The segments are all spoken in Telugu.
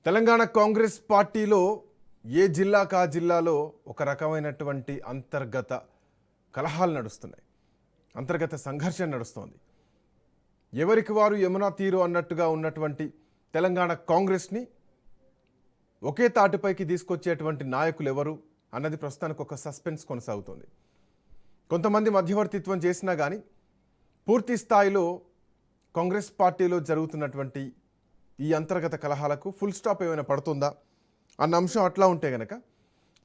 తెలంగాణ కాంగ్రెస్ పార్టీలో ఏ జిల్లాకు ఆ జిల్లాలో ఒక రకమైనటువంటి అంతర్గత కలహాలు నడుస్తున్నాయి. అంతర్గత సంఘర్షణ నడుస్తోంది. ఎవరికి వారు యమునా తీరు అన్నట్టుగా ఉన్నటువంటి తెలంగాణ కాంగ్రెస్ని ఒకే తాటిపైకి తీసుకొచ్చేటువంటి నాయకులు ఎవరు అన్నది ప్రస్తుతానికి ఒక సస్పెన్స్ కొనసాగుతోంది. కొంతమంది మధ్యవర్తిత్వం చేసినా కానీ పూర్తి స్థాయిలో కాంగ్రెస్ పార్టీలో జరుగుతున్నటువంటి ఈ అంతర్గత కలహాలకు ఫుల్ స్టాప్ ఏమైనా పడుతుందా అన్న అంశం అట్లా ఉంటే గనక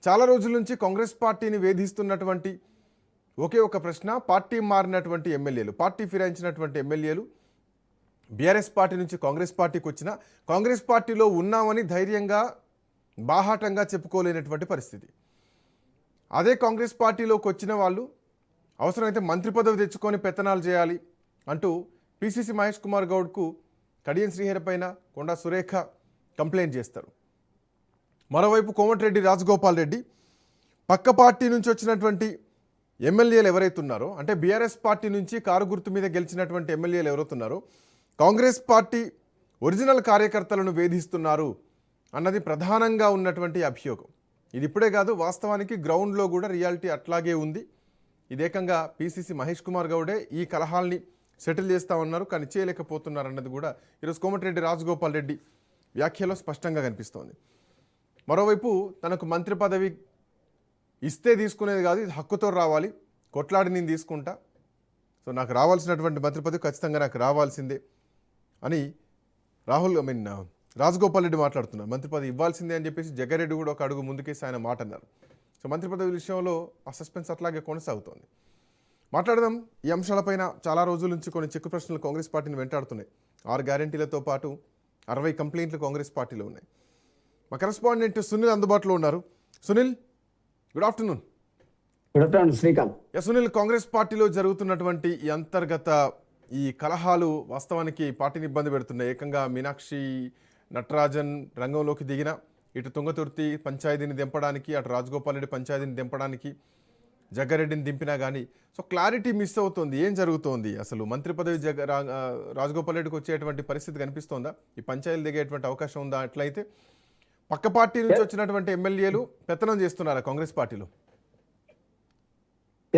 చాలా రోజుల నుంచి కాంగ్రెస్ పార్టీని వేధిస్తున్నటువంటి ఒకే ఒక ప్రశ్న, పార్టీ మారినటువంటి ఎమ్మెల్యేలు, పార్టీ ఫిరాయించినటువంటి ఎమ్మెల్యేలు బీఆర్ఎస్ పార్టీ నుంచి కాంగ్రెస్ పార్టీకి వచ్చిన కాంగ్రెస్ పార్టీలో ఉన్నామని ధైర్యంగా బాహాటంగా చెప్పుకోలేనటువంటి పరిస్థితి. అదే కాంగ్రెస్ పార్టీలోకి వచ్చిన వాళ్ళు అవసరమైతే మంత్రి పదవి తెచ్చుకొని పెత్తనాలు చేయాలి అంటూ పిసిసి మహేష్ కుమార్ గౌడ్కు కడియం శ్రీహరి పైన కొండా సురేఖ కంప్లైంట్ చేస్తారు. మరోవైపు కోమటిరెడ్డి రాజగోపాల్ రెడ్డి పక్క పార్టీ నుంచి వచ్చినటువంటి ఎమ్మెల్యేలు ఎవరైతే ఉన్నారో, అంటే బీఆర్ఎస్ పార్టీ నుంచి కారు గుర్తు మీద గెలిచినటువంటి ఎమ్మెల్యేలు ఎవరైతున్నారో కాంగ్రెస్ పార్టీ ఒరిజినల్ కార్యకర్తలను వేధిస్తున్నారు అన్నది ప్రధానంగా ఉన్నటువంటి అభియోగం. ఇది ఇప్పుడే కాదు, వాస్తవానికి గ్రౌండ్లో కూడా రియాలిటీ అట్లాగే ఉంది. ఇదేకంగా పిసిసి మహేష్ కుమార్ గౌడే ఈ కలహాల్ని సెటిల్ చేస్తూ ఉన్నారు, కానీ చేయలేకపోతున్నారు అన్నది కూడా ఈరోజు కోమటిరెడ్డి రాజగోపాల్ రెడ్డి వ్యాఖ్యలో స్పష్టంగా కనిపిస్తోంది. మరోవైపు తనకు మంత్రి పదవి ఇస్తే తీసుకునేది కాదు, ఇది హక్కుతో రావాలి, కొట్లాడి నేను తీసుకుంటా, సో నాకు రావాల్సినటువంటి మంత్రి పదవి ఖచ్చితంగా నాకు రావాల్సిందే అని రాజగోపాల్ రెడ్డి మాట్లాడుతున్నారు. మంత్రి పదవి ఇవ్వాల్సిందే అని చెప్పేసి జగ్గారెడ్డి కూడా ఒక అడుగు ముందుకేసి ఆయన మాట అన్నారు. సో మంత్రి పదవి విషయంలో ఆ సస్పెన్స్ అట్లాగే కొనసాగుతోంది. మాట్లాడదాం ఈ అంశాలపైన. చాలా రోజుల నుంచి కొన్ని చెక్కు ప్రశ్నలు కాంగ్రెస్ పార్టీని వెంటాడుతున్నాయి. 6 గ్యారెంటీలతో పాటు 60 కంప్లైంట్లు కాంగ్రెస్ పార్టీలో ఉన్నాయి. మా కరెస్పాండెంట్ సునీల్ అందుబాటులో ఉన్నారు. Sunil, good afternoon. Good afternoon Srikanth. Sunil, Congress పార్టీలో జరుగుతున్నటువంటి ఈ అంతర్గత ఈ కలహాలు వాస్తవానికి పార్టీని ఇబ్బంది పెడుతున్నాయి. ఏకంగా మీనాక్షి నటరాజన్ రంగంలోకి దిగిన, ఇటు తుంగతుర్తి పంచాయతీని దింపడానికి, అటు రాజగోపాల్ రెడ్డి పంచాయతీని దింపడానికి జగ్గారెడ్డిని దింపినా కానీ సో క్లారిటీ మిస్ అవుతుంది. ఏం జరుగుతోంది అసలు? మంత్రి పదవి రాజగోపాల్ రెడ్డికి వచ్చేటువంటి పరిస్థితి కనిపిస్తోందా? ఈ పంచాయతీలు దిగేటువంటి అవకాశం ఉందా? అట్లయితే పక్క పార్టీ నుంచి వచ్చినటువంటి ఎమ్మెల్యేలు పెత్తనం చేస్తున్నారా కాంగ్రెస్ పార్టీలో?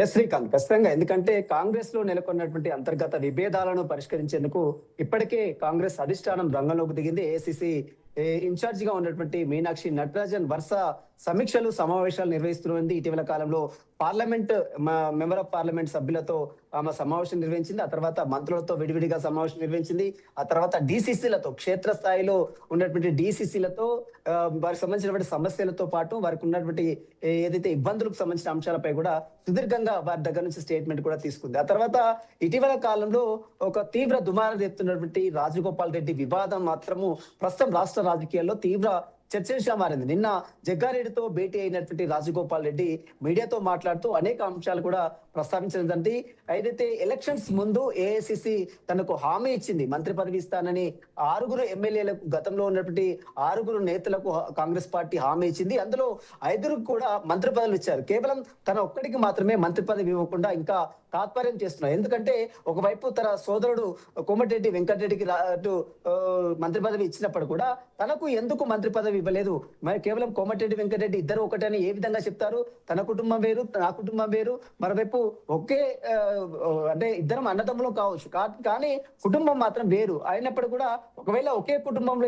ఎస్ శ్రీకాంత్, ఖచ్చితంగా. ఎందుకంటే కాంగ్రెస్ లో నెలకొన్నటువంటి అంతర్గత విభేదాలను పరిష్కరించేందుకు ఇప్పటికే కాంగ్రెస్ అధిష్టానం రంగంలోకి దిగింది. ఏఐసిసి ఇన్ఛార్జ్ గా ఉన్నటువంటి మీనాక్షి నటరాజన్ వరుస సమీక్షలు, సమావేశాలు నిర్వహిస్తున్నది. ఇటీవల కాలంలో పార్లమెంట్ మెంబర్ ఆఫ్ పార్లమెంట్ సభ్యులతో ఆమె సమావేశం నిర్వహించింది. ఆ తర్వాత మంత్రులతో విడివిడిగా సమావేశం నిర్వహించింది. ఆ తర్వాత డిసిసిలతో, క్షేత్రస్థాయిలో ఉన్నటువంటి డిసిసిలతో వారికి సంబంధించినటువంటి సమస్యలతో పాటు వారికి ఉన్నటువంటి ఏదైతే ఇబ్బందులకు సంబంధించిన అంశాలపై కూడా సుదీర్ఘంగా వారి దగ్గర నుంచి స్టేట్మెంట్ కూడా తీసుకుంది. ఆ తర్వాత ఇటీవల కాలంలో ఒక తీవ్ర దుమారం రేపుతున్నటువంటి రాజగోపాల్ రెడ్డి వివాదం మాత్రము ప్రస్తుతం రాష్ట్ర రాజకీయాల్లో తీవ్ర చర్చగా మారింది. నిన్న జగ్గారెడ్డితో భేటీ అయినటువంటి రాజగోపాల్ రెడ్డి మీడియాతో మాట్లాడుతూ అనేక అంశాలు కూడా ప్రస్తావించినదంటే, ఏదైతే ఎలక్షన్స్ ముందు ఏఐసిసి తనకు హామీ ఇచ్చింది, మంత్రి పదవి ఇస్తానని 6 ఎమ్మెల్యేలకు, గతంలో ఉన్నటువంటి 6 నేతలకు కాంగ్రెస్ పార్టీ హామీ ఇచ్చింది. అందులో 5 కూడా మంత్రి పదవులు ఇచ్చారు. కేవలం తన ఒక్కడికి మాత్రమే మంత్రి పదవి ఇవ్వకుండా ఇంకా తాత్పర్యం చేస్తున్నారు. ఎందుకంటే ఒకవైపు తన సోదరుడు కోమటిరెడ్డి వెంకటరెడ్డికి మంత్రి పదవి ఇచ్చినప్పుడు కూడా తనకు ఎందుకు మంత్రి పదవి ఇవ్వలేదు, మరి కేవలం కోమటిరెడ్డి వెంకటరెడ్డి ఇద్దరు ఒకటని ఏ విధంగా చెప్తారు? తన కుటుంబం వేరు, నా కుటుంబం వేరు. మరోవైపు ఒకే అంటే ఇద్దరం అన్నదమ్ములు కావచ్చు, కానీ కుటుంబం మాత్రం వేరు అయినప్పుడు కూడా ఒకవేళ ఒకే కుటుంబంలో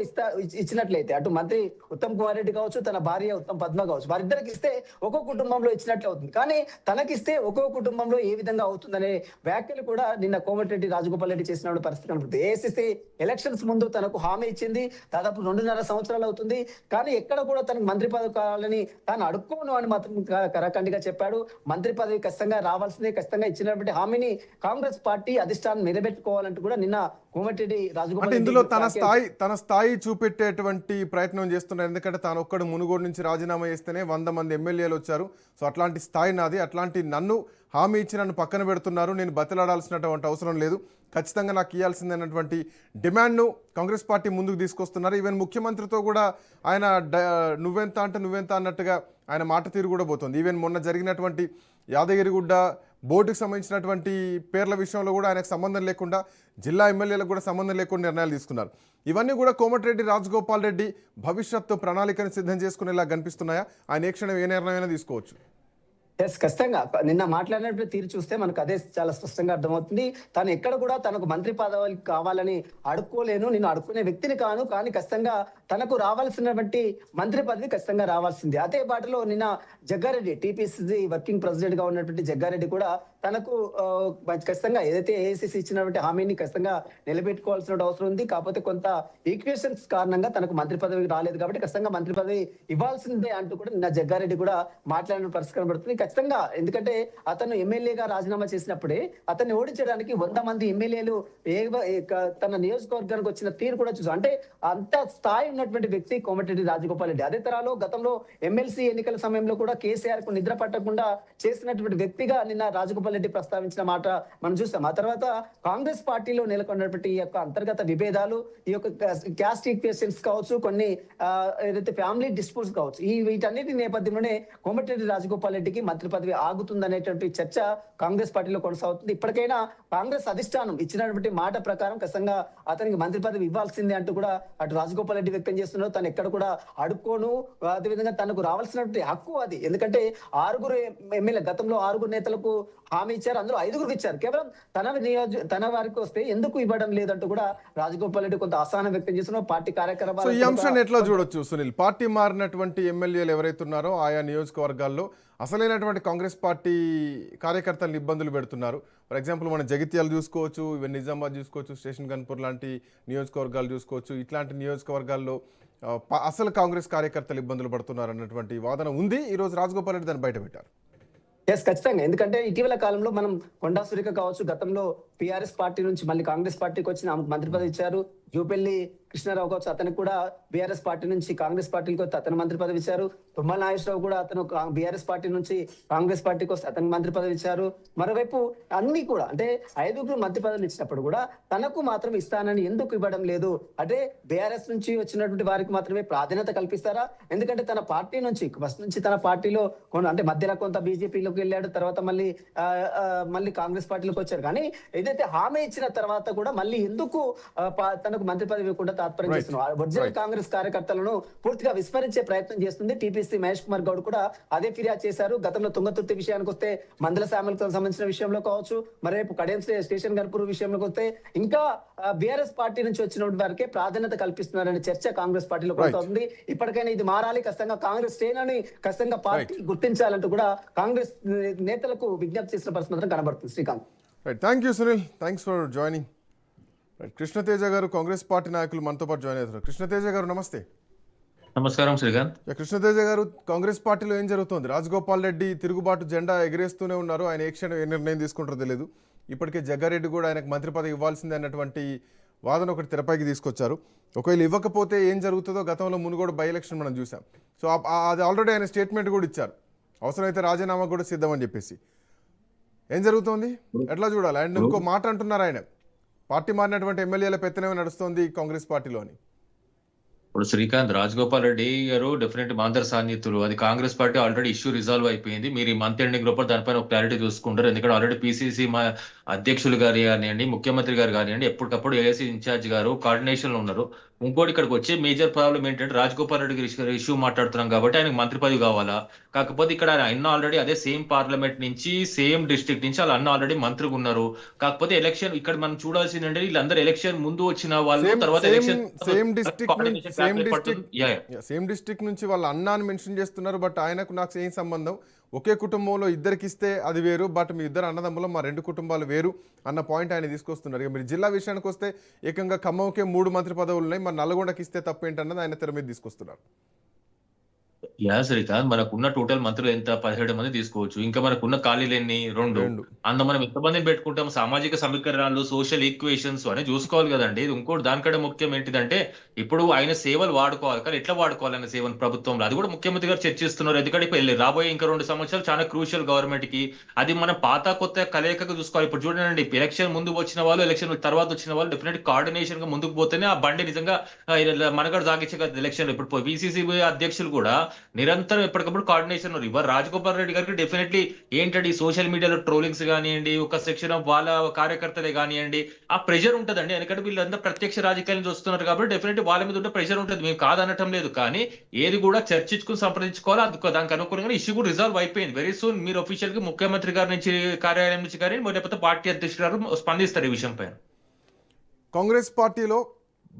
ఇచ్చినట్లయితే అటు మంత్రి ఉత్తమ్ కుమార్ రెడ్డి కావచ్చు, తన భార్య ఉత్తమ్ పద్మ కావచ్చు, వారిద్దరికి ఇస్తే ఒక్కో కుటుంబంలో ఇచ్చినట్లు అవుతుంది. కానీ తనకిస్తే ఒక్కో కుటుంబంలో ఏ విధంగా అవుతుందనే వ్యాఖ్యలు కూడా నిన్న కోమటిరెడ్డి రాజగోపాల్ రెడ్డి చేసిన పరిస్థితి కనబడుతుంది. ఏఐసిసి ఎలక్షన్స్ ముందు తనకు హామీ ఇచ్చింది, దాదాపు 2.5 సంవత్సరాలు అవుతుంది. కానీ ఎక్కడ కూడా తనకు మంత్రి పదవి కావాలని తాను అడుక్కోను అని మాత్రం కరాఖండిగా చెప్పాడు. మంత్రి పదవి ఖచ్చితంగా రావాల్సిందే, ఖచ్చితంగా ఇచ్చినటువంటి హామీని కాంగ్రెస్ పార్టీ అధిష్టానం నిలబెట్టుకోవాలంటూ కూడా నిన్న కోమటిరెడ్డి రాజగోపాల్ ఇందులో తన స్థాయి చూపెట్టేటువంటి ప్రయత్నం చేస్తున్నారు. ఎందుకంటే తాను ఒక్కడు మునుగోడు నుంచి రాజీనామా చేస్తేనే 100 మంది ఎమ్మెల్యేలు వచ్చారు. సో అట్లాంటి స్థాయి నాది, అట్లాంటి నన్ను హామీ ఇచ్చి నన్ను పక్కన పెడుతున్నారు, నేను బతిలాడాల్సినటువంటి అవసరం లేదు, ఖచ్చితంగా నాకు ఇవ్వాల్సిందన్నటువంటి డిమాండ్ను కాంగ్రెస్ పార్టీ ముందుకు తీసుకొస్తున్నారు. ఈవెన్ ముఖ్యమంత్రితో కూడా ఆయన నువ్వెంత అంటే నువ్వెంత అన్నట్టుగా ఆయన మాట తీరు కూడా పోతుంది. ఈవెన్ మొన్న జరిగినటువంటి యాదగిరిగుడ్డ బోర్డుకి సంబంధించినటువంటి పేర్ల విషయంలో కూడా ఆయనకు సంబంధం లేకుండా జిల్లా ఎమ్మెల్యేలకు కూడా సంబంధం లేకుండా నిర్ణయాలు తీసుకున్నారు. ఇవన్నీ కూడా కోమటిరెడ్డి రాజగోపాల్ రెడ్డి భవిష్యత్తు ప్రణాళికను సిద్ధం చేసుకునేలా కనిపిస్తున్నాయా? ఆయన ఏ క్షణం ఏ నిర్ణయమైనా తీసుకోవచ్చు. ఖచ్చితంగా నిన్న మాట్లాడినటువంటి తీరు చూస్తే మనకు అదే చాలా స్పష్టంగా అర్థమవుతుంది. తను ఎక్కడ కూడా తనకు మంత్రి పదవి కావాలని అడుక్కోలేను, నేను అడుక్కునే వ్యక్తిని కాను, కానీ ఖచ్చితంగా తనకు రావాల్సినటువంటి మంత్రి పదవి ఖచ్చితంగా రావాల్సింది. అదే బాటలో నిన్న జగ్గారెడ్డి టీపీసీసీ వర్కింగ్ ప్రెసిడెంట్ గా ఉన్నటువంటి జగ్గారెడ్డి కూడా తనకు ఖచ్చితంగా ఏదైతే ఏఐసీసీ ఇచ్చినటువంటి హామీని ఖచ్చితంగా నిలబెట్టుకోవాల్సిన అవసరం ఉంది. కాకపోతే కొంత ఈక్వేషన్స్ కారణంగా తనకు మంత్రి పదవి రాలేదు కాబట్టి ఖచ్చితంగా మంత్రి పదవి ఇవ్వాల్సిందే అంటూ కూడా నిన్న జగ్గారెడ్డి కూడా మాట్లాడిన పరిస్థితి కనబడుతుంది. ఖచ్చితంగా ఎందుకంటే అతను ఎమ్మెల్యేగా రాజీనామా చేసినప్పుడే అతన్ని ఓడించడానికి 100 మంది ఎమ్మెల్యేలు తన నియోజకవర్గానికి వచ్చిన తీరు కూడా చూసాం. అంటే అంత స్థాయి ఉన్నటువంటి వ్యక్తి కోమటిరెడ్డి రాజగోపాల్ రెడ్డి. అదే తరాలో గతంలో ఎమ్మెల్సీ ఎన్నికల సమయంలో కూడా కేసీఆర్ కు నిద్ర పట్టకుండా చేసినటువంటి వ్యక్తిగా నిన్న రాజగోపాల్ రెడ్డి ప్రస్తావించిన మాట మనం చూస్తాం. ఆ తర్వాత కాంగ్రెస్ పార్టీలో నెలకొన్నటువంటి ఈ యొక్క అంతర్గత విభేదాలు, ఈ యొక్క క్యాస్ట్ ఈక్వేషన్స్ కావచ్చు, కొన్ని ఏదైతే ఫ్యామిలీ డిస్ప్యూట్స్ కావచ్చు, వీటన్నిటి నేపథ్యంలోనే కోమటిరెడ్డి రాజగోపాల్ రెడ్డికి మంత్రి పదవి ఆగుతుందనేటువంటి చర్చ కాంగ్రెస్ పార్టీలో కొనసాగుతుంది. ఇప్పటికైనా కాంగ్రెస్ అధిష్టానం ఇచ్చినటువంటి మాట ప్రకారం ఖచ్చితంగా అతనికి మంత్రి పదవి ఇవ్వాల్సిందే అంటూ కూడా అటు రాజగోపాల్ రెడ్డి వ్యక్తం చేస్తున్నారు. తను ఎక్కడ కూడా అడుక్కోను, అదేవిధంగా తనకు రావాల్సినటువంటి హక్కు అది. ఎందుకంటే 6 ఎమ్మెల్యే గతంలో 6 నేతలకు హామీ ఇచ్చారు, అందులో 5 ఇచ్చారు. కేవలం తన వారికి వస్తే ఎందుకు ఇవ్వడం లేదంటూ కూడా రాజగోపాల్ రెడ్డి కొంత అసహనం వ్యక్తం చేస్తున్నారు. పార్టీ కార్యక్రమాలు ఈ అంశాన్ని ఎట్లా చూడొచ్చు సునీల్? పార్టీ మారినటువంటి ఎమ్మెల్యేలు ఎవరైతే ఉన్నారో ఆయా నియోజకవర్గాల్లో అసలైనటువంటి కాంగ్రెస్ పార్టీ కార్యకర్తలను ఇబ్బందులు పెడుతున్నారు. ఫర్ ఎగ్జాంపుల్ మనం జగిత్యాలు చూసుకోవచ్చు, ఈవెన్ నిజామాబాద్ చూసుకోవచ్చు, స్టేషన్ గన్పూర్ లాంటి నియోజకవర్గాలు చూసుకోవచ్చు. ఇట్లాంటి నియోజకవర్గాల్లో అసలు కాంగ్రెస్ కార్యకర్తలు ఇబ్బందులు పడుతున్నారు అన్నటువంటి వాదన ఉంది. ఈరోజు రాజగోపాల్ రెడ్డి దాన్ని బయట పెట్టారు. ఖచ్చితంగా. ఎందుకంటే ఇటీవల కాలంలో మనం కొండా సురేఖ కావచ్చు, గతంలో టీఆర్ఎస్ పార్టీ నుంచి మళ్ళీ కాంగ్రెస్ పార్టీకి వచ్చిన మంత్రి పదవి ఇచ్చారు. జూపల్లి కృష్ణారావు కావచ్చు, అతనికి కూడా బీఆర్ఎస్ పార్టీ నుంచి కాంగ్రెస్ పార్టీకి వస్తే అతను మంత్రి పదవి ఇచ్చారు. తుమ్మల నాగేశ్వరరావు కూడా అతను బీఆర్ఎస్ పార్టీ నుంచి కాంగ్రెస్ పార్టీకి వస్తే అతనికి మంత్రి పదవి ఇచ్చారు. మరోవైపు అన్ని కూడా అంటే 5 మంత్రి పదవులు ఇచ్చినప్పుడు కూడా తనకు మాత్రం ఇస్తానని ఎందుకు ఇవ్వడం లేదు? అంటే బీఆర్ఎస్ నుంచి వచ్చినటువంటి వారికి మాత్రమే ప్రాధాన్యత కల్పిస్తారా? ఎందుకంటే తన పార్టీ నుంచి ఫస్ట్ నుంచి తన పార్టీలో అంటే మధ్యలో కొంత బీజేపీలోకి వెళ్ళాడు, తర్వాత మళ్ళీ కాంగ్రెస్ పార్టీలోకి వచ్చారు. కానీ ఏదైతే హామీ ఇచ్చిన తర్వాత కూడా మళ్ళీ ఎందుకు తనకు మంత్రి పదవి ఇవ్వకుండా తాత్పర్యం చేస్తున్నారు? ఒరిజినల్ కాంగ్రెస్ కార్యకర్తలను పూర్తిగా విస్మరించే ప్రయత్నం చేస్తుంది. టీపీసీ మహేష్ కుమార్ గౌడ్ కూడా అదే ఫిర్యాదు చేశారు. గతంలో తుంగతుర్తి విషయానికి వస్తే మందల శామలకు సంబంధించిన విషయంలో కావచ్చు, మరోవైపు కడియం స్టేషన్ గన్పూర్ విషయంలోకి వస్తే ఇంకా బీఆర్ఎస్ పార్టీ నుంచి వచ్చిన వారికే ప్రాధాన్యత కల్పిస్తున్నారనే చర్చ కాంగ్రెస్ పార్టీలో కొనసాగుతుంది. ఇప్పటికైనా ఇది మారాలి, ఖచ్చితంగా కాంగ్రెస్ శ్రేణిని ఖచ్చితంగా పార్టీ గుర్తించాలంటూ కూడా కాంగ్రెస్ నేతలకు విజ్ఞప్తి చేసిన పరిస్థితి మాత్రం కనబడుతుంది. Srikanth, thank you Sunil, thanks for joining. Krishna Teja గారు కాంగ్రెస్ పార్టీ నాయకులు మనతో పాటు జాయిన్ అవుతారు. కృష్ణతేజ గారు నమస్తే. నమస్కారం శ్రీకాంత్. కృష్ణతేజ గారు, కాంగ్రెస్ పార్టీలో ఏం జరుగుతుంది? రాజగోపాల్ రెడ్డి తిరుగుబాటు జెండా ఎగిరేస్తూనే ఉన్నారు. ఆయన ఏ క్షణం ఏ నిర్ణయం తీసుకుంటారో తెలియదు. ఇప్పటికే జగ్గారెడ్డి కూడా ఆయనకు మంత్రి పదవి ఇవ్వాల్సిందే అన్నటువంటి వాదన ఒకటి తెరపైకి తీసుకొచ్చారు. ఒకవేళ ఇవ్వకపోతే ఏం జరుగుతుందో గతంలో మునుగోడు బై ఎలక్షన్ మనం చూసాం. సో అది ఆల్రెడీ ఆయన స్టేట్మెంట్ కూడా ఇచ్చారు, అవసరమైతే రాజీనామా కూడా సిద్ధమని చెప్పేసి. ఏం జరుగుతోంది, ఎట్లా చూడాలి? అండ్ ఇంకో మాట అంటున్నారు ఆయన, పార్టీ మారినటువంటి ఎమ్మెల్యేల పెత్తనమే నడుస్తోంది కాంగ్రెస్ పార్టీలో అని. ఇప్పుడు శ్రీకాంత్, రాజగోపాల్ రెడ్డి గారు డెఫినెట్ మాందర్ సాన్నిహితులు. అది Congress party already issue resolve అయిపోయింది. మీరు ఈ మంత్ ఎండింగ్ లోపల దానిపైన ఒక క్లారిటీ చూసుకుంటారు. ఎందుకంటే ఆల్రెడీ పీసీసీ మా అధ్యక్షులు గారు కానివ్వండి, ముఖ్యమంత్రి గారు కానివ్వండి, ఎప్పటికప్పుడు ఏఐసీ ఇన్ఛార్జ్ గారు కోఆర్డినేషన్ లో ఉన్నారు. ఇంకోటి ఇక్కడికి వచ్చే మేజర్ ప్రాబ్లం ఏంటంటే రాజగోపాల్ రెడ్డి గారి ఇష్యూ మాట్లాడుతున్నాం కాబట్టి ఆయనకు మంత్రి పదవి కావాలా? కాకపోతే ఇక్కడ ఆయన ఆల్రెడీ అదే సేమ్ పార్లమెంట్ నుంచి సేమ్ డిస్ట్రిక్ట్ నుంచి వాళ్ళ అన్న ఆల్రెడీ మంత్రిగా ఉన్నారు. కాకపోతే ఎలక్షన్ ఇక్కడ మనం చూడాల్సింది అంటే వీళ్ళందరూ ఎలక్షన్ ముందు వచ్చిన వాళ్ళు, తర్వాత ఎలక్షన్ సేమ్ డిస్ట్రిక్ట్ నుంచి వాళ్ళ అన్నాన్ని మెన్షన్ చేస్తున్నారు. బట్ ఆయనకు నాకు ఏం సంబంధం? ఒకే కుటుంబంలో ఇద్దరికి ఇస్తే అది వేరు, బట్ మీ ఇద్దరు అన్నదమ్ములు, మా 2 కుటుంబాలు వేరు అన్న పాయింట్ ఆయన తీసుకొస్తున్నారు. ఇక మీరు జిల్లా విషయానికి వస్తే ఏకంగా ఖమ్మంకే 3 మంత్రి పదవులు ఉన్నాయి, మరి నల్గొండకి ఇస్తే తప్పేంటన్నది ఆయన తెర మీద తీసుకొస్తున్నారు. శ్రీకాంత్, మనకున్న టోటల్ మంత్రులు ఎంత? 17 మంది తీసుకోవచ్చు. ఇంకా మనకున్న ఖాళీలు ఎన్ని? 2. అంత మనం ఎంతమందిని పెట్టుకుంటాం? సామాజిక సమీకరణాలు, సోషల్ ఈక్వేషన్స్ అని చూసుకోవాలి కదండి. ఇంకోటి దానికంటే ముఖ్యం ఏంటిదంటే ఇప్పుడు ఆయన సేవలు వాడుకోవాలి, కానీ ఎట్లా వాడుకోవాలనే సేవలు ప్రభుత్వంలో అది కూడా ముఖ్యమంత్రి గారు చర్చిస్తున్నారు. ఎందుకంటే ఇప్పుడు రాబోయే ఇంకా 2 సంవత్సరాలు చాలా క్రూషియల్ గవర్నమెంట్ కి. అది మనం పాత కొత్త కలయికగా చూసుకోవాలి. ఇప్పుడు చూడండి, ఎలక్షన్ ముందు వచ్చిన వాళ్ళు, ఎలక్షన్ తర్వాత వచ్చిన వాళ్ళు డెఫినెట్ కోఆర్డినేషన్ గా ముందుకు పోతేనే ఆ బండి నిజంగా మనగడ సాగించే ఎలక్షన్. ఇప్పుడు బీసీసీ అధ్యక్షులు కూడా నిరంతరం ఎప్పటికప్పుడు కోఆర్డినేషన్ ఉన్నారు. ఇవాళ రాజగోపాల్ రెడ్డి గారికి డెఫినెట్లీ ఏంటంటే ఈ సోషల్ మీడియాలో ట్రోలింగ్స్ కానివ్వండి, ఒక సెక్షన్ ఆఫ్ వాళ్ళ కార్యకర్తలే కానివ్వండి, ఆ ప్రెషర్ ఉంటదండి. ఎందుకంటే వీళ్ళంతా ప్రత్యక్ష రాజకీయాల నుంచి వస్తున్నారు కాబట్టి డెఫినెట్లీ వాళ్ళ మీద ఉంటే ప్రెషర్ ఉంటుంది. మేము కాదనటం లేదు, కానీ ఏది కూడా చర్చించుకుని సంప్రదించుకోవాలి. అది దానికి అనుకూలంగా ఇష్యూ కూడా రిజాల్వ్ అయిపోయింది. వెరీ సూన్ మీరు ఒఫీషియల్ గా ముఖ్యమంత్రి గారి నుంచి కార్యాలయం నుంచి కానీ లేకపోతే పార్టీ అధ్యక్షుడు గారు స్పందిస్తారు ఈ విషయం పైన. కాంగ్రెస్ పార్టీలో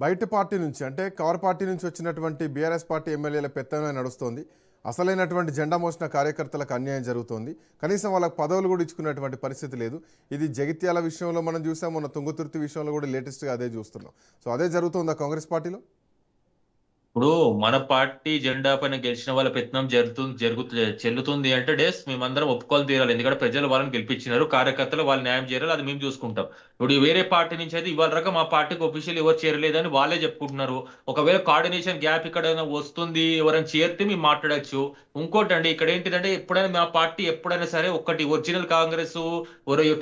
బయట పార్టీ నుంచి అంటే కవర్ పార్టీ నుంచి వచ్చినటువంటి బీఆర్ఎస్ పార్టీ ఎమ్మెల్యేల పెత్తనమే నడుస్తోంది. అసలైనటువంటి జెండా మోసిన కార్యకర్తలకు అన్యాయం జరుగుతోంది. కనీసం వాళ్ళకి పదవులు కూడా ఇచ్చుకున్నటువంటి పరిస్థితి లేదు. ఇది జగిత్యాల విషయంలో మనం చూసాం, మొన్న తుంగతుర్తి విషయంలో కూడా లేటెస్ట్గా అదే చూస్తున్నాం. సో అదే జరుగుతుందా కాంగ్రెస్ పార్టీలో? ఇప్పుడు మన పార్టీ జెండా పైన గెలిచిన వాళ్ళ పెత్తనం చెల్లుతుంది అంటే డేస్ మేమందరం ఒప్పుకొని తీరాలి. ఎందుకంటే ప్రజలు వాళ్ళని గెలిపించినారు, కార్యకర్తలు వాళ్ళు న్యాయం చేయాలి, అది మేము చూసుకుంటాం. ఇప్పుడు వేరే పార్టీ నుంచి అయితే ఇవాళ రకం మా పార్టీకి ఒఫీషియల్ ఎవరు చేరలేదని వాళ్ళే చెప్పుకుంటున్నారు. ఒకవేళ కోఆర్డినేషన్ గ్యాప్ ఇక్కడ వస్తుంది, ఎవరైనా చేరితే మేము మాట్లాడచ్చు. ఇంకోటి అండి, ఇక్కడ ఏంటిదంటే ఎప్పుడైనా మా పార్టీ ఎప్పుడైనా సరే ఒకటి ఒరిజినల్ కాంగ్రెస్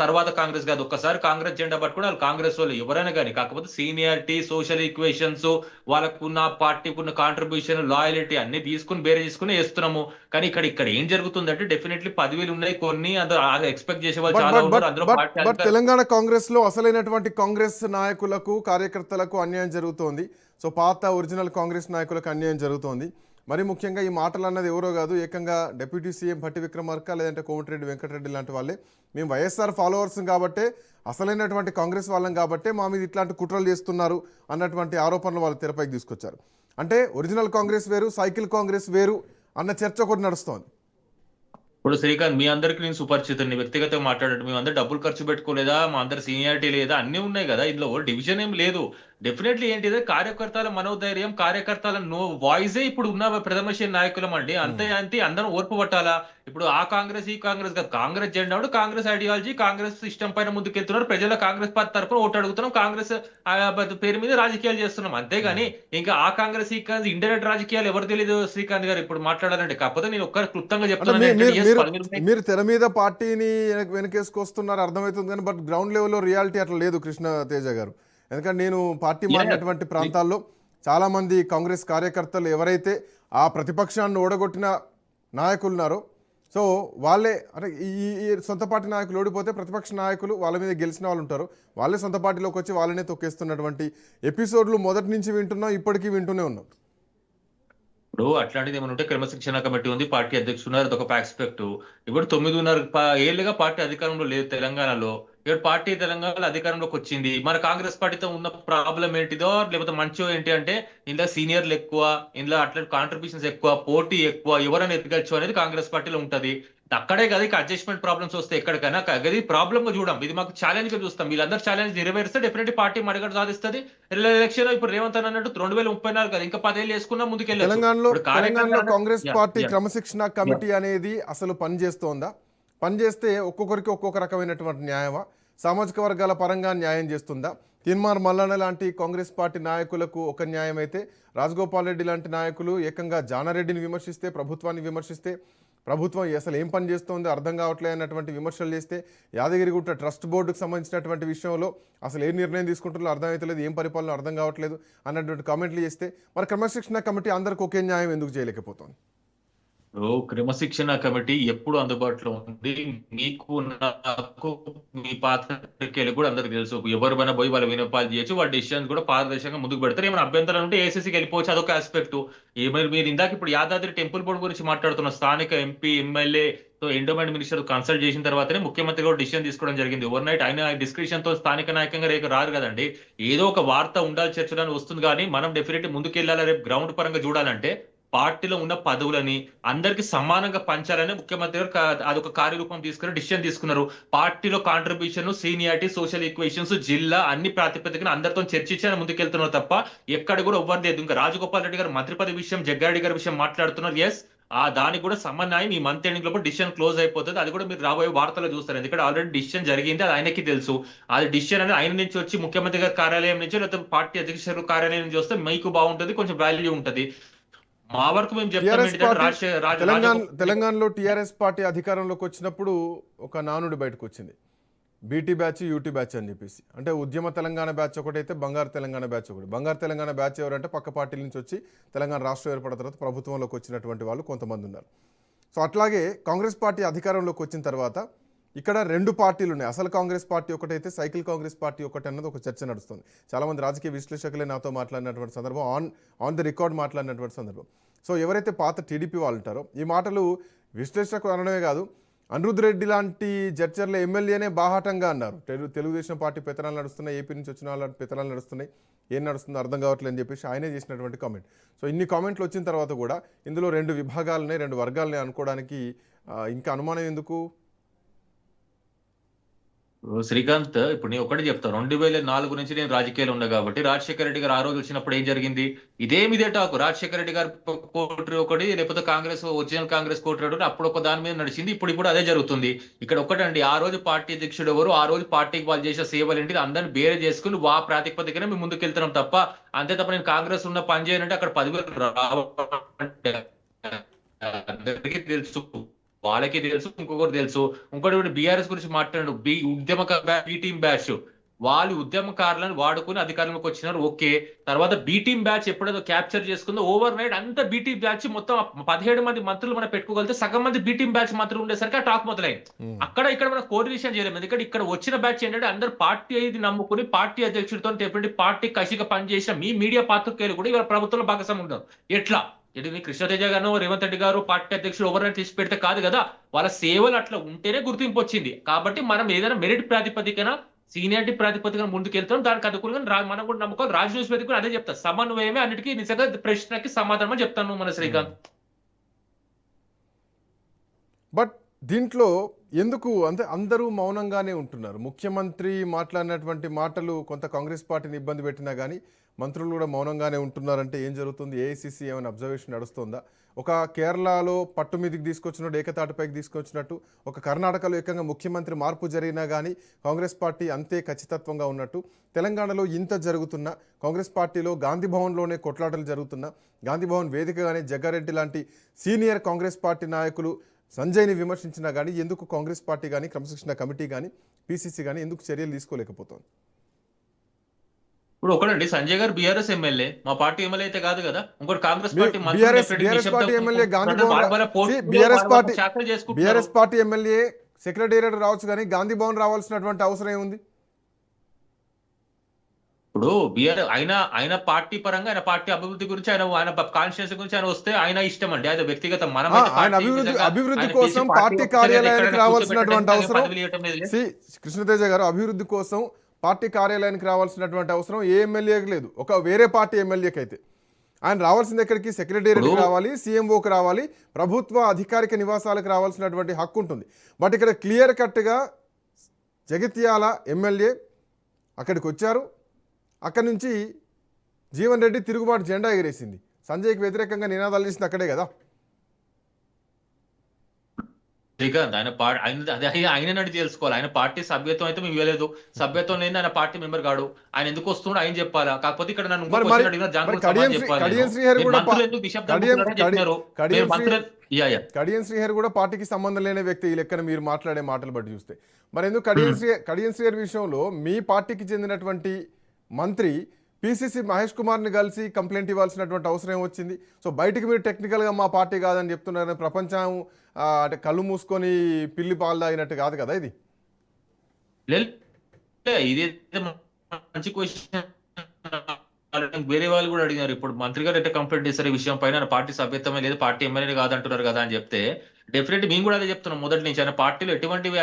తర్వాత కాంగ్రెస్ కాదు, ఒక్కసారి కాంగ్రెస్ జెండా పట్టుకుని వాళ్ళు కాంగ్రెస్ వాళ్ళు ఎవరైనా కానీ, కాకపోతే సీనియారిటీ, సోషల్ ఈక్వేషన్స్, వాళ్ళకున్న పార్టీకి ఉన్న కాంట్రిబ్యూషన్, లాయలిటీ అన్ని తీసుకుని బేరే తీసుకుని వేస్తున్నాము. కానీ ఇక్కడ ఏం జరుగుతుందంటే డెఫినెట్లీ 10,000 ఉన్నాయి, కొన్ని అందరూ ఎక్స్పెక్ట్ చేసే వాళ్ళు చాలా ఉన్నారు. అందులో బట్ తెలంగాణ కాంగ్రెస్ లో అసలైనటువంటి కాంగ్రెస్ నాయకులకు కార్యకర్తలకు అన్యాయం జరుగుతోంది. సో పాత ఒరిజినల్ కాంగ్రెస్ నాయకులకు అన్యాయం జరుగుతోంది. మరి ముఖ్యంగా ఈ మాటలు అన్నది ఎవరో కాదు, ఏకంగా డిప్యూటీ సీఎం భట్టి విక్రమార్క లేదంటే కోమటిరెడ్డి వెంకటరెడ్డి లాంటి వాళ్ళే. మేము వైఎస్ఆర్ ఫాలోవర్స్ కాబట్టే, అసలైనటువంటి కాంగ్రెస్ వాళ్ళం కాబట్టే మా మీద ఇట్లాంటి కుట్రలు చేస్తున్నారు అన్నటువంటి ఆరోపణలు వాళ్ళు తెరపైకి తీసుకొచ్చారు. అంటే ఒరిజినల్ కాంగ్రెస్ వేరు, సైకిల్ కాంగ్రెస్ వేరు అన్న చర్చ ఒకటి నడుస్తోంది. ఇప్పుడు శ్రీకాంత్, మీ అందరికి నేను సుపరిచితుని, వ్యక్తిగతంగా మాట్లాడండి. మేము అందరు డబ్బులు ఖర్చు పెట్టుకోలేదా, మా అందరు సీనియారిటీ లేదా, అన్ని ఉన్నాయి కదా, ఇందులో డివిజన్ ఏం లేదు. డెఫినెట్లీ ఏంటిదే కార్యకర్తల మనోధైర్యం, కార్యకర్తల వాయిసే ఇప్పుడు ఉన్న ప్రథమశ్రేణి నాయకులం అండి. అంతే అంతే అందరం ఓర్పు పట్టాలా. ఇప్పుడు ఆ కాంగ్రెస్ ఈ కాంగ్రెస్ కాదు, కాంగ్రెస్ జెండా, కాంగ్రెస్ ఐడియాలజీ, కాంగ్రెస్ సిస్టమ్ పైన ముందుకెళ్తున్నారు. ప్రజల కాంగ్రెస్ పార్టీ తరఫున ఓటు అడుగుతున్నాం, కాంగ్రెస్ పేరు మీద రాజకీయాలు చేస్తున్నాం, అంతేగాని ఇంకా ఆ కాంగ్రెస్ ఈ కాంగ్రెస్ ఇండైరెక్ట్ రాజకీయాలు ఎవరు తెలియదు శ్రీకాంత్ గారు ఇప్పుడు మాట్లాడాలంటే. కాకపోతే నేను ఒక్కరు క్లుప్తంగా చెప్తున్నాను, మీరు తెర మీద పార్టీని వెనకేసుకొస్తున్నారు అర్థమవుతుంది, కానీ బట్ గ్రౌండ్ లెవెల్లో రియాలిటీ అట్లా లేదు కృష్ణ తేజ గారు. ఎందుకంటే నేను పార్టీ మారినటువంటి ప్రాంతాల్లో చాలామంది కాంగ్రెస్ కార్యకర్తలు ఎవరైతే ఆ ప్రతిపక్షాన్ని ఓడగొట్టిన నాయకులు ఉన్నారో, సో వాళ్ళే అంటే ఈ సొంత పార్టీ నాయకులు ఓడిపోతే ప్రతిపక్ష నాయకులు వాళ్ళ మీద గెలిచిన వాళ్ళు ఉంటారు, వాళ్ళే సొంత పార్టీలోకి వచ్చి వాళ్ళనే తొక్కేస్తున్నటువంటి ఎపిసోడ్లు మొదటి నుంచి వింటున్నాం, ఇప్పటికీ వింటూనే ఉన్నాం. ఇప్పుడు అట్లాంటిది ఏమైనా ఉంటే క్రమశిక్షణ కమిటీ ఉంది, పార్టీ అధ్యక్షుడు ఉన్నారు, అదొక ఆస్పెక్ట్. ఇప్పుడు 9.5 ఏళ్ళుగా పార్టీ అధికారంలో లేదు తెలంగాణలో. ఇప్పుడు పార్టీ తెలంగాణలో అధికారంలోకి వచ్చింది. మన కాంగ్రెస్ పార్టీతో ఉన్న ప్రాబ్లం ఏంటిదో లేకపోతే మంచో ఏంటి అంటే, ఇందులో సీనియర్లు ఎక్కువ, ఇందులో అట్లా కాంట్రిబ్యూషన్స్ ఎక్కువ, పోటీ ఎక్కువ, ఎవరైనా ఎదగచ్చు అనేది కాంగ్రెస్ పార్టీలో ఉంటది. అక్కడే కదా అడ్జస్ట్మెంట్ ప్రాబ్లమ్స్ వస్తే ఎక్కడికైనా అది ప్రాబ్లమ్ గా చూడం, ఇది మాకు ఛాలెంజ్ గా చూస్తాం. వీళ్ళందరూ ఛాలెంజ్ నెరవేరిస్తే డెఫినెట్లీ పార్టీ మడగడ సాధిస్తుంది. ఎలక్షన్ ఇప్పుడు రేవంత్ అన్నట్టు 2034 కదా, ఇంకా 10 ఏళ్ళు వేసుకున్నా ముందుకెళ్ళి. తెలంగాణలో కాంగ్రెస్ పార్టీ క్రమశిక్షణ కమిటీ అనేది అసలు పనిచేస్తోందా? పనిచేస్తే ఒక్కొక్కరికి ఒక్కొక్క రకమైనటువంటి న్యాయమా? సామాజిక వర్గాల పరంగా న్యాయం చేస్తుందా? తీన్మార్ మల్లన్న లాంటి కాంగ్రెస్ పార్టీ నాయకులకు ఒక న్యాయం అయితే, రాజగోపాల్ రెడ్డి లాంటి నాయకులు ఏకంగా జానారెడ్డిని విమర్శిస్తే, ప్రభుత్వాన్ని విమర్శిస్తే, ప్రభుత్వం అసలు ఏం పని చేస్తోందో అర్థం కావట్లేదు అన్నటువంటి విమర్శలు చేస్తే, యాదగిరిగుట్ట ట్రస్ట్ బోర్డుకు సంబంధించినటువంటి విషయంలో అసలు ఏ నిర్ణయం తీసుకుంటున్నారో అర్థమవుతలేదు, ఏం పరిపాలన అర్థం కావట్లేదు అన్నటువంటి కామెంట్లు చేస్తే, మరి క్రమశిక్షణ కమిటీ అందరికి ఒకే న్యాయం ఎందుకు చేయలేకపోతుంది? క్రమశిక్షణ కమిటీ ఎప్పుడు అందుబాటులో ఉంది. మీకు నాకు మీ పాత్రికేయులు కూడా అందరికి తెలుసు. ఎవరిపైనా పోయి వాళ్ళ వినపాలు చేయొచ్చు, వాళ్ళ డిసిషన్స్ కూడా పారదర్శకంగా ముందుకు పెడతారు. ఏమైనా అభ్యంతరాలు ఉంటే ఏసీసీకి వెళ్ళిపోవచ్చు, అదొక ఆస్పెక్ట్. మీరు ఇందాక ఇప్పుడు యాదాద్రి టెంపుల్ బోర్డు గురించి మాట్లాడుతున్న స్థానిక ఎంపీ ఎమ్మెల్యే తో ఎండోమెంట్ మినిస్టర్ కన్సల్ట్ చేసిన తర్వాతనే ముఖ్యమంత్రి కూడా డిసిషన్ తీసుకోవడం జరిగింది. ఓవర్ నైట్ ఆయన డిస్క్రిప్షన్ తో స్థానిక నాయకంగా రేపు రారు కదండి. ఏదో ఒక వార్త ఉండాలి, చర్చడానికి వస్తుంది, కానీ మనం డెఫినెట్లీ ముందుకెళ్ళాలి. రేపు గ్రౌండ్ పరంగా చూడాలంటే పార్టీలో ఉన్న పదవులని అందరికి సమానంగా పంచాలని ముఖ్యమంత్రి గారు అదొక కార్యరూపం తీసుకుని డిసిషన్ తీసుకున్నారు. పార్టీలో కాంట్రిబ్యూషన్, సీనియారిటీ, సోషల్ ఈక్వేషన్స్, జిల్లా అన్ని ప్రాతిపదికన అందరితో చర్చించాలని ముందుకెళ్తున్నారు తప్ప ఎక్కడ కూడా ఎవ్వరు లేదు. ఇంకా రాజగోపాల్ రెడ్డి గారు మంత్రి పదవి విషయం, జగ్గారెడ్డి గారి విషయం మాట్లాడుతున్నారు. ఎస్, దానికి కూడా సమన్వయం ఈ మంత్ ఎండింగ్ లోపల డిసిషన్ క్లోజ్ అయిపోతుంది. అది కూడా మీరు రాబోయే వార్తలు చూస్తారు. ఎందుకంటే ఆల్రెడీ డిసిషన్ జరిగింది, అది ఆయనకి తెలుసు. అది డిసిషన్ అనేది ఆయన నుంచి వచ్చి ముఖ్యమంత్రి గారి కార్యాలయం నుంచి లేకపోతే పార్టీ అధ్యక్షుల కార్యాలయం నుంచి వస్తే మీకు బాగుంటుంది, కొంచెం వాల్యూ ఉంటుంది. మా వరకు మేము తెలంగాణలో టీఆర్ఎస్ పార్టీ అధికారంలోకి వచ్చినప్పుడు ఒక నానుడి బయటకు వచ్చింది, బీటీ బ్యాచ్ యూటీ బ్యాచ్ అని చెప్పేసి, అంటే ఉద్యమ తెలంగాణ బ్యాచ్ ఒకటైతే బంగారు తెలంగాణ బ్యాచ్ ఒకటి. బంగారు తెలంగాణ బ్యాచ్ ఎవరంటే పక్క పార్టీల నుంచి వచ్చి తెలంగాణ రాష్ట్రం ఏర్పడిన తర్వాత ప్రభుత్వంలోకి వచ్చినటువంటి వాళ్ళు కొంతమంది ఉన్నారు. సో అట్లాగే కాంగ్రెస్ పార్టీ అధికారంలోకి వచ్చిన తర్వాత ఇక్కడ రెండు పార్టీలు ఉన్నాయి. అసలు కాంగ్రెస్ పార్టీ ఒకటైతే సైకిల్ కాంగ్రెస్ పార్టీ ఒకటి అన్నది ఒక చర్చ నడుస్తుంది. చాలామంది రాజకీయ విశ్లేషకులే నాతో మాట్లాడినటువంటి సందర్భం, ఆన్ ది రికార్డ్ మాట్లాడినటువంటి సందర్భం. సో ఎవరైతే పాత టీడీపీ వాళ్ళు ఉంటారో, ఈ మాటలు విశ్లేషకులు అనడమే కాదు, అనిరుద్ రెడ్డి లాంటి జడ్చర్ల ఎమ్మెల్యేనే బాహాటంగా అన్నారు. తెలుగుదేశం పార్టీ పెత్తనాలు నడుస్తున్నాయి, ఏపీ నుంచి వచ్చిన వాళ్ళ పెత్తనాలు నడుస్తున్నాయి, ఏం నడుస్తుందో అర్థం కావట్లేదు అని చెప్పేసి ఆయనే చేసినటువంటి కామెంట్. సో ఇన్ని కామెంట్లు వచ్చిన తర్వాత కూడా ఇందులో రెండు విభాగాలనే, రెండు వర్గాలనే అనుకోవడానికి ఇంకా అనుమానం ఎందుకు? శ్రీకాంత్, ఇప్పుడు నేను ఒకటి చెప్తాను. 2004 నుంచి నేను రాజకీయాలు ఉన్నా కాబట్టి రాజశేఖర రెడ్డి గారు ఆ రోజు వచ్చినప్పుడు ఏం జరిగింది? ఇదే టాకు. రాజశేఖర రెడ్డి గారు కోటరీ ఒకటి, లేకపోతే కాంగ్రెస్ ఒరిజినల్ కాంగ్రెస్ కోటరీ ఒకటి, అప్పుడు ఒక దాని మీద నడిచింది. ఇప్పుడు అదే జరుగుతుంది. ఇక్కడ ఒకటండి, ఆ రోజు పార్టీ అధ్యక్షుడు ఎవరు, ఆ రోజు పార్టీకి వాళ్ళు చేసే సేవలు ఏంటి, అందరిని బేరే చేసుకుని ఆ ప్రాతిపదికనే మేము ముందుకు వెళ్తున్నాం తప్ప, అంతే తప్ప నేను కాంగ్రెస్ ఉన్న పని చేయాలంటే అక్కడ 10,000 రావాలంటే అందరికీ తెలుసు, వాళ్ళకి తెలుసు, ఇంకొకరు తెలుసు. ఇంకోటి బీఆర్ఎస్ గురించి మాట్లాడు, ఉద్యమ బి టీం బ్యాచ్, వాళ్ళు ఉద్యమకారులను వాడుకుని అధికారంలోకి వచ్చినారు. ఓకే, తర్వాత బి టీం బ్యాచ్ ఎప్పుడైతే క్యాప్చర్ చేసుకుందో ఓవర్ నైట్ అంతా బి టీం బ్యాచ్ మొత్తం 17 మంది మంత్రులు మనం పెట్టుకోగలితే సగం మంది బి టీం బ్యాచ్ మంత్రులు ఉండేసరికి ఆ టాక్ మొదలైంది. ఇక్కడ మనం కోఆర్డినేషన్ చేయలేము. ఎందుకంటే ఇక్కడ వచ్చిన బ్యాచ్ ఏంటంటే అందరు పార్టీ ఇది నమ్ముకుని పార్టీ అధ్యక్షుడితో పార్టీ కసిగా పనిచేసిన మీ మీడియా పాత్రికేయులు కూడా ఇవాళ ప్రభుత్వంలో భాగస్వామ్యం ఉన్నారు. ఎట్లా ఇది కృష్ణతేజ గారు, రేవంత్ రెడ్డి గారు పార్టీ అధ్యక్షుడు ఎవరైనా తీసి పెడితే కాదు కదా, వాళ్ళ సేవలు అట్లా ఉంటేనే గుర్తింపు వచ్చింది. కాబట్టి మనం ఏదైనా మెరిట్ ప్రాతిపదికన, సీనియారిటీ ప్రాతిపదికన ముందుకు వెళ్తాం. దానికి అనుకూలంగా మనం కూడా నమ్ముకోవాలి. రాజు న్యూస్ వేదిక అదే చెప్తా, సమన్వయమే అన్నిటికీ నిజంగా ప్రశ్నకి సమాధానం చెప్తాను మన శ్రీకాంత్. బట్ దీంట్లో ఎందుకు అంటే అందరూ మౌనంగానే ఉంటున్నారు? ముఖ్యమంత్రి మాట్లాడినటువంటి మాటలు కొంత కాంగ్రెస్ పార్టీని ఇబ్బంది పెట్టినా కానీ మంత్రులు కూడా మౌనంగానే ఉంటున్నారంటే ఏం జరుగుతుంది? ఏఐసిసి ఏమైనా అబ్జర్వేషన్ నడుస్తుందా? ఒక కేరళలో పట్టు మీదకి తీసుకొచ్చినట్టు, ఏకతాటిపైకి తీసుకొచ్చినట్టు, ఒక కర్ణాటకలో ఏకంగా ముఖ్యమంత్రి మార్పు జరిగినా కానీ కాంగ్రెస్ పార్టీ అంతే ఖచ్చితత్వంగా ఉన్నట్టు, తెలంగాణలో ఇంత జరుగుతున్నా కాంగ్రెస్ పార్టీలో గాంధీ భవన్లోనే కొట్లాటలు జరుగుతున్నా, గాంధీ భవన్ వేదికగానే జగ్గారెడ్డి లాంటి సీనియర్ కాంగ్రెస్ పార్టీ నాయకులు సంజయ్ని విమర్శించినా కానీ ఎందుకు కాంగ్రెస్ పార్టీ కానీ, క్రమశిక్షణ కమిటీ కానీ, పిసిసి కానీ ఎందుకు చర్యలు తీసుకోలేకపోతుంది? ఇప్పుడు ఒకటండి, సంజయ్ గారు బీఆర్ఎస్ ఎమ్మెల్యే, మా పార్టీ ఎమ్మెల్యే అయితే కాదు కదా. ఇంకోటి Congress party BRS party MLA secretariat రావచ్చు కానీ గాంధీ భవన్ రావాల్సినటువంటి అవసరం ఏముంది? ఇప్పుడు ఆయన పార్టీ పరంగా, ఆయన పార్టీ అభివృద్ధి గురించి, ఆయన కాన్స్టిట్యూన్సీ గురించి ఆయన వస్తే ఆయన ఇష్టం అండి, అది వ్యక్తిగతం. ఆయన అభివృద్ధి కోసం పార్టీ కార్యాలయానికి రావాల్సినటువంటి అవసరం, కృష్ణతేజ గారు, అభివృద్ధి కోసం పార్టీ కార్యాలయానికి రావాల్సినటువంటి అవసరం ఏ ఎమ్మెల్యేకి లేదు. ఒక వేరే పార్టీ ఎమ్మెల్యేకి అయితే ఆయన రావాల్సింది ఎక్కడికి? సెక్రటేరియట్కి రావాలి, సీఎంఓకి రావాలి, ప్రభుత్వ అధికారిక నివాసాలకు రావాల్సినటువంటి హక్కు ఉంటుంది. బట్ ఇక్కడ క్లియర్ కట్గా జగిత్యాల ఎమ్మెల్యే అక్కడికి వచ్చారు, అక్కడి నుంచి జీవన్ రెడ్డి తిరుగుబాటు జెండా ఎగరేసింది, సంజయ్కి వ్యతిరేకంగా నినాదాలు చేసింది అక్కడే కదా. శ్రీకాంత్, ఆయన నడి తెలుసుకోవాలి. ఆయన పార్టీ సభ్యత్వం అయితే మేము ఇవ్వలేదు, సభ్యత్వం లేని ఆయన పార్టీ మెంబర్ కాడు, ఆయన ఎందుకు వస్తున్నాడు ఆయన చెప్పాలా. కాకపోతే ఇక్కడ నన్ను కడియం శ్రీహరి కూడా పార్టీకి సంబంధం లేని వ్యక్తి ఈ లెక్కన మీరు మాట్లాడే మాటలు బట్టి చూస్తే. మరి ఎందుకు కడియం శ్రీహరి విషయంలో మీ పార్టీకి చెందినటువంటి మంత్రి పిసిసి మహేష్ కుమార్ని కలిసి కంప్లైంట్ ఇవ్వాల్సినటువంటి అవసరం వచ్చింది? సో బయటికి మీరు టెక్నికల్గా మా పార్టీ కాదని చెప్తున్నారు, ప్రపంచం అంటే కళ్ళు మూసుకొని పిల్లి పాలు తాగినట్టు కాదు కదా ఇది. ఇది మంచి క్వశ్చన్. వేరే వాళ్ళు కూడా అడిగినారు, ఇప్పుడు మంత్రి గారు అయితే కంప్లైంట్ చేశారు ఈ విషయం పైన, పార్టీ సభ్యత్వమే లేదు, పార్టీ ఎమ్మెల్యే కాదంటున్నారు కదా అని చెప్తే, డెఫినెట్ మేము కూడా అదే చెప్తున్నాం మొదటి నుంచి. ఆయన పార్టీలో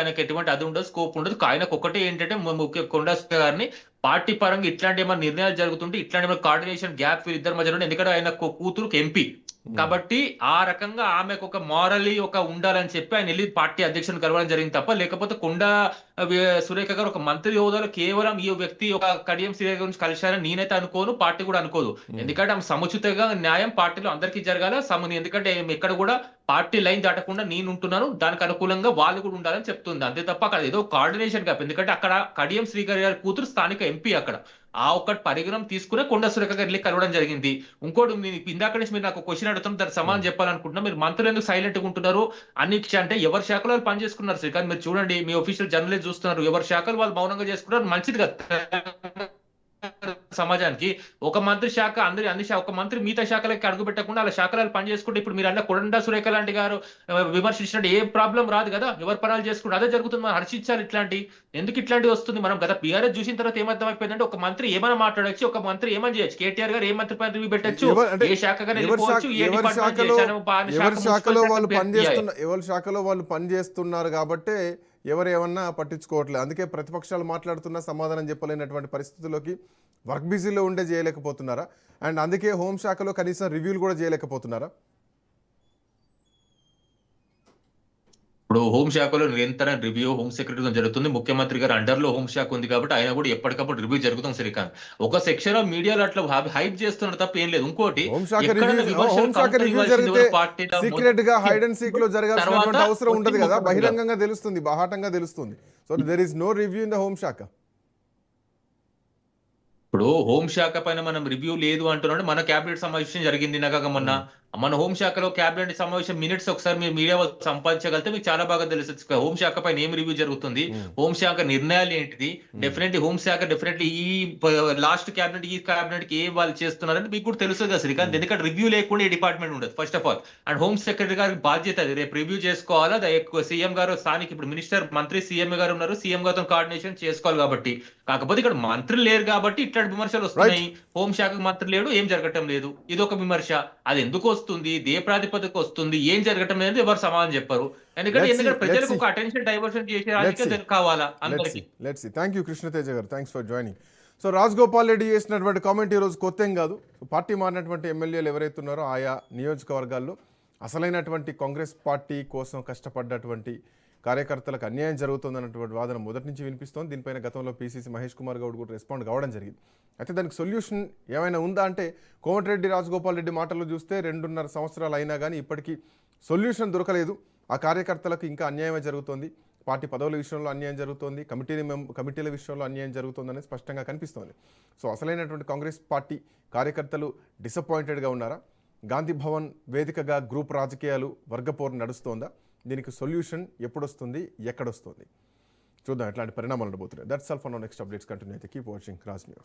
ఆయనకి ఎటువంటి అది ఉండదు, స్కోప్ ఉండదు. ఆయనకు ఒకటే ఏంటంటే ముఖ్య కొండా గారిని పార్టీ పరంగా ఇట్లాంటి ఏమైనా నిర్ణయాలు జరుగుతుంటే, ఇట్లాంటి కోఆర్డినేషన్ గ్యాప్ వీరిద్దరి మధ్య ఉంటే, ఎందుకంటే ఆయన కూతురుకి ఎంపీ కాబట్టి ఆ రకంగా ఆమెకు ఒక మారలీ ఒక ఉండాలని చెప్పి ఆయన వెళ్ళి పార్టీ అధ్యక్షుని కలవడం జరిగింది తప్ప, లేకపోతే కొండా సురేఖ గారు ఒక మంత్రి హోదాలో కేవలం ఈ వ్యక్తి ఒక కడియం శ్రీహరి గురించి కలిశారని నేనైతే అనుకోను, పార్టీ కూడా అనుకోదు. ఎందుకంటే ఆమె సముచితంగా న్యాయం పార్టీలో అందరికీ జరగాల ఎందుకంటే ఎక్కడ కూడా పార్టీ లైన్ దాటకుండా నేను ఉంటున్నాను, దానికి అనుకూలంగా వాళ్ళు కూడా ఉండాలని చెప్తుంది. అంతే తప్ప అక్కడ ఏదో కోఆర్డినేషన్ గ్యాప్. ఎందుకంటే అక్కడ కడియం శ్రీహరి గారి కూతురు స్థానిక ఎంపీ, అక్కడ ఆ ఒక్కటి పరిగణం తీసుకునే కొండ సురేఖ గారు వెళ్ళి కలవడం జరిగింది. ఇంకోటి ఇందాక నుంచి మీరు నాకు క్వశ్చన్ అడుగుతాం, దానికి సమాధానం చెప్పాలనుకుంటున్నా. మీరు మంత్రులు ఎందుకు సైలెంట్ గా ఉంటున్నారు? అంటే ఎవరి శాఖలో వాళ్ళు పని చేసుకున్నారు శ్రీకాంత్. మీరు చూడండి, మీ ఒఫీషియల్ జర్నలిస్ట్ చూస్తున్నారు, ఎవరి శాఖలు వాళ్ళు మౌనంగా చేసుకున్నారు. మంచిది కదా సమాజానికి. ఒక మంత్రి శాఖ ఒక మంత్రి మిగతా శాఖలకి అడుగు పెట్టకుండా అలా శాఖలు పని చేసుకుంటే ఇప్పుడు మీరు అన్న కొండా సురేఖ లాంటి గారు విమర్శించినట్టు ఏ ప్రాబ్లం రాదు కదా. ఎవరు పనాలు చేసుకుంటే అదే జరుగుతుంది. మనం హర్షించాలి. ఎందుకు ఇట్లాంటివి వస్తుంది? మనం గత బీఆర్ఎస్ చూసిన తర్వాత ఏమర్థం అయిపోయిందంటే, ఒక మంత్రి ఏమైనా మాట్లాడొచ్చు, ఒక మంత్రి ఏమైనా చేయొచ్చు. కేటీఆర్ గారు ఏ మంత్రి పైన రివ్యూ పెట్టచ్చు, ఏ శాఖగా వెళ్ళిపోవచ్చు, ఏ డిపార్ట్మెంట్ చేశాను, ఎవరి శాఖలో వాళ్ళు పనిచేస్తున్నారు కాబట్టే ఎవరు ఏమన్నా పట్టించుకోవట్లేదు. అందుకే ప్రతిపక్షాలు మాట్లాడుతున్నా సమాధానం చెప్పలేనటువంటి పరిస్థితుల్లోకి వర్క్ బిజీలో ఉండే చేయలేకపోతున్నారా? అండ్ అందుకే హోంశాఖలో కనీసం రివ్యూలు కూడా చేయలేకపోతున్నారా? ఇప్పుడు హోంశాఖలో నిరంతరం రివ్యూ హోం సెక్రటరీతో జరుగుతుంది. ముఖ్యమంత్రి గారు అండర్ లో హోంశాఖ ఉంది కాబట్టి ఆయన కూడా ఎప్పటికప్పుడు రివ్యూ జరుగుతుంది శ్రీకాంత్. ఒక సెక్షన్ ఆఫ్ మీడియాలో అట్లా హైప్ చేస్తున్నారు తప్ప ఏం లేదు. ఇంకోటి హోంశాఖ రివ్యూ జరిగితే సీక్రెట్ గా హైడ్ అండ్ సీక్ లో జరగాల్సినటువంటి అవసరం ఉండదు కదా, బహిరంగంగా తెలుస్తుంది, బాహాటంగా తెలుస్తుంది. So there is no review in the హోంశాఖ. ఇప్పుడు హోంశాఖ పైన మనం రివ్యూ లేదు అంటున్నాడు. మన కేబినెట్ సమావేశం జరిగింది నాక మొన్న. మన హోంశాఖలో కేబినెట్ సమావేశం మినిట్స్ ఒకసారి మీరు మీడియా సంపాదించగలిగితే మీకు చాలా బాగా తెలుసు హోంశాఖ పైన ఏం రివ్యూ జరుగుతుంది, హోంశాఖ నిర్ణయాలు ఏంటిది. డెఫినెట్లీ హోంశాఖ డెఫినెట్లీ ఈ లాస్ట్ కేబినెట్ ఈ కేబినెట్ కి ఏ వాళ్ళు చేస్తున్నారని మీకు కూడా తెలుసు కదా శ్రీకాంత్. ఎందుకంటే రివ్యూ లేకుండా ఈ డిపార్ట్మెంట్ ఉండదు first of all. And home secretary గారికి బాధ్యత అది, రేపు రివ్యూ చేసుకోవాలా. సీఎం గారు స్థానిక ఇప్పుడు మినిస్టర్ మంత్రి సీఎం గారు ఉన్నారు, సీఎం గారితో కోఆర్డినేషన్ చేసుకోవాలి కాబట్టి. కాకపోతే ఇక్కడ మంత్రులు లేరు కాబట్టి ఇట్లాంటి విమర్శలు వస్తున్నాయి. హోంశాఖకు మంత్రి లేడు, ఏం జరగటం లేదు, ఇది ఒక విమర్శ. అది ఎందుకు వస్తుంది, ఏ ప్రాతిపదిక వస్తుంది, ఏం జరగటం లేదు ఎవరు సమాధానం చెప్పారు. ఎందుకంటే ప్రజలకు ఒక అటెన్షన్ డైవర్షన్ చేసే రాజకీయం కావాలా అందరికీ. Let's see. Thank you Krishnateja గారు, thanks for joining. So Rajagopal Reddy చేసినటువంటి కామెంట్ ఈరోజు కొత్త ఏం కాదు. పార్టీ మారినటువంటి ఎమ్మెల్యేలు ఎవరైతే ఉన్నారో ఆయా నియోజకవర్గాల్లో అసలైనటువంటి కాంగ్రెస్ పార్టీ కోసం కష్టపడ్డటువంటి కార్యకర్తలకు అన్యాయం జరుగుతుందన్నటువంటి వాదన మొదటి నుంచి వినిపిస్తోంది. దీనిపైన గతంలో పీసీసీ మహేష్ కుమార్ గౌడ్ కూడా రెస్పాండ్ కావడం జరిగింది. అయితే దానికి సొల్యూషన్ ఏమైనా ఉందా అంటే, కోమటిరెడ్డి రాజగోపాల్ రెడ్డి మాటలు చూస్తే 2.5 సంవత్సరాలు అయినా కానీ ఇప్పటికీ సొల్యూషన్ దొరకలేదు. ఆ కార్యకర్తలకు ఇంకా అన్యాయమే జరుగుతోంది, పార్టీ పదవుల విషయంలో అన్యాయం జరుగుతోంది, కమిటీల విషయంలో అన్యాయం జరుగుతుందని స్పష్టంగా కనిపిస్తోంది. సో అసలైనటువంటి కాంగ్రెస్ పార్టీ కార్యకర్తలు డిసప్పాయింటెడ్గా ఉన్నారా? గాంధీ భవన్ వేదికగా గ్రూప్ రాజకీయాలు వర్గపోరు నడుస్తోందా? దీనికి సొల్యూషన్ ఎప్పుడొస్తుంది, ఎక్కడొస్తుంది చూద్దాం. ఎట్లాంటి పరిణామాలు ఉండబోతున్నాయి. That's all for now. Next updates continue అయితే కీప్ వాచింగ్ రాజ్ న్యూస్.